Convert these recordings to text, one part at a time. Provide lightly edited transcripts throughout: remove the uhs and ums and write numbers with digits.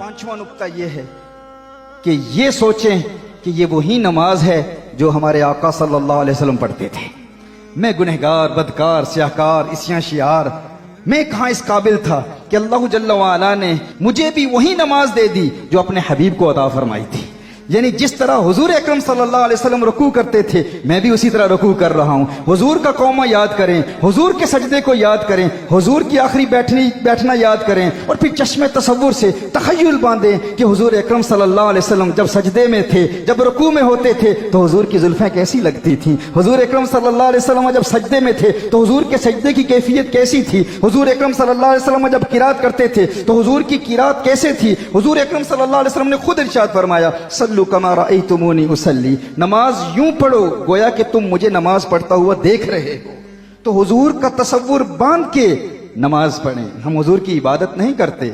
पांचवा नुक्ता ये है कि ये सोचें कि ये वही नमाज है जो हमारे आका सल्लल्लाहु अलैहि वसल्लम पढ़ते थे। मैं गुनहगार, बदकार, स्याहकार, इस्यां शियार, मैं कहाँ इस काबिल था कि अल्लाह जल्ल व अला ने मुझे भी वही नमाज दे दी जो अपने हबीब को अता फरमाई थी। यानी जिस तरह हुजूर अकरम सल्लल्लाहु अलैहि वसल्लम रुकू करते थे, मैं भी उसी तरह रुकू कर रहा हूँ। हुजूर का कौमा याद करें, हुजूर के सजदे को याद करें, हुजूर की आखिरी बैठना याद करें और फिर चश्मे तसव्वुर से तखय्युल बांधें कि हुजूर अकरम सल्लल्लाहु अलैहि वसल्लम जब सजदे में थे, जब रुकू में होते थे तो हुजूर की जुल्फें कैसी लगती थी। हुजूर अकरम सल्लल्लाहु अलैहि वसल्लम जब सजदे में थे तो हुजूर के सजदे की कैफियत कैसी थी। हुजूर अकरम सल्लल्लाहु अलैहि वसल्लम जब किरात करते थे तो हुजूर की किरात कैसे थी। हुजूर अकरम सल्लल्लाहु अलैहि वसल्लम ने खुद इरशाद फरमाया, सल्लु कमा रअयतुमूनी उसल्ली, नमाज यूं पढ़ो गोया कि तुम मुझे नमाज पढ़ता हुआ देख रहे हो। तो हुजूर का तसव्वुर बांध के नमाज पढ़ें। हम हुजूर की इबादत नहीं करते,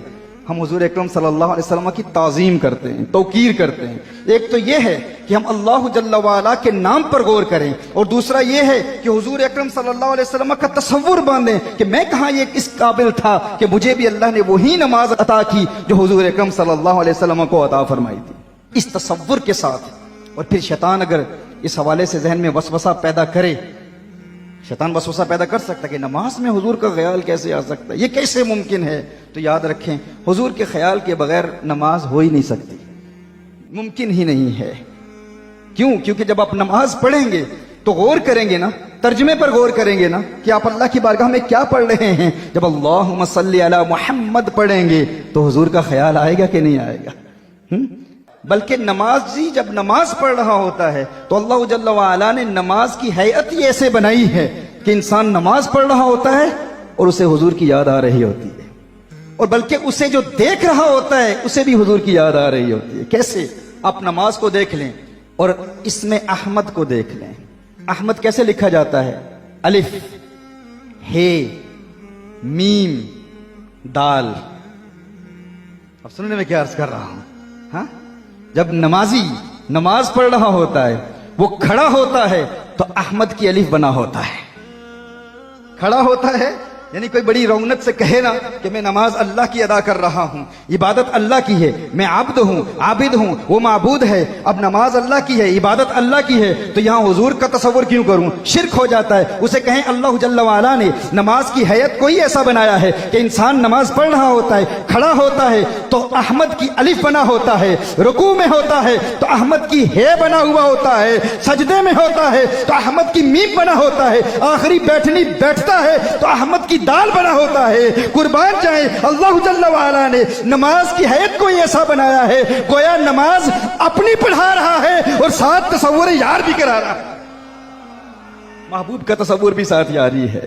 हम हुजूर अकरम सल्लल्लाहु अलैहि वसल्लम की ताज़ीम करते हैं, तौकीर करते हैं। एक तो ये है कि हम अल्लाह जल्ल व अला के नाम पर गौर करें, और दूसरा ये है कि हुजूर अकरम सल्लल्लाहु अलैहि वसल्लम का तसव्वुर बांधें कि मैं कहाँ ये इस काबिल था कि मुझे भी अल्लाह ने वही नमाज अता की जो हुजूर अकरम सल्लल्लाहु अलैहि वसल्लम को अता फरमाई थी। इस तसव्वुर के साथ, और फिर शैतान अगर इस हवाले से जहन में वसवसा पैदा करे, शैतान वसवसा पैदा कर सकता है कि नमाज में हुजूर का ख्याल कैसे आ सकता है, ये कैसे मुमकिन है। तो याद रखें, हुजूर के ख्याल के बगैर नमाज हो ही नहीं सकती, मुमकिन ही नहीं है। क्यों? क्योंकि जब आप नमाज पढ़ेंगे तो गौर करेंगे ना, तर्जुमे पर गौर करेंगे ना कि आप अल्लाह की बारगाह में क्या पढ़ रहे हैं। जब अल्लाहुम्मा सल्ली अला मुहम्मद पढ़ेंगे तो हुजूर का ख्याल आएगा कि नहीं आएगा। बल्कि नमाजी जब नमाज पढ़ रहा होता है तो अल्लाह जल्ल व अला ने नमाज की हैयत ही ऐसे बनाई है कि इंसान नमाज पढ़ रहा होता है और उसे हुजूर की याद आ रही होती है, और बल्कि उसे जो देख रहा होता है उसे भी हुजूर की याद आ रही होती है। कैसे? आप नमाज को देख लें और इसमें अहमद को देख लें। अहमद कैसे लिखा जाता है? अलिफ, हे, मीम, दाल। अब सुनने में क्या अर्ज कर रहा हूं? हाँ, जब नमाजी नमाज पढ़ रहा होता है, वो खड़ा होता है तो अहमद की अलिफ बना होता है। खड़ा होता है यानी कोई बड़ी रौनक से कहे ना कि मैं नमाज अल्लाह की अदा कर रहा हूं, इबादत अल्लाह की है, मैं आब्द हूं, आबिद हूं, वो माबूद है। अब नमाज अल्लाह की है, इबादत अल्लाह की है, तो यहां हुजूर का तसव्वुर क्यों करूं? शिर्क हो जाता है। उसे कहें अल्लाह जल्ल व अला ने नमाज की हैयत को ही ऐसा बनाया है कि इंसान नमाज पढ़ रहा होता है, खड़ा होता है तो अहमद की अलिफ बना होता है, रुकू में होता है तो अहमद की हे बना हुआ होता है, सजदे में होता है तो अहमद की मीम बना होता है, आखिरी बैठता है तो अहमद की दाल बना होता है। कुर्बान जाए, अल्लाह जल्ल व अला ने नमाज की हैयत को ऐसा बनाया है गोया नमाज अपनी पढ़ा रहा है और साथ तसव्वुर यार भी करा रहा है, महबूब का तसव्वुर भी साथ यारी है।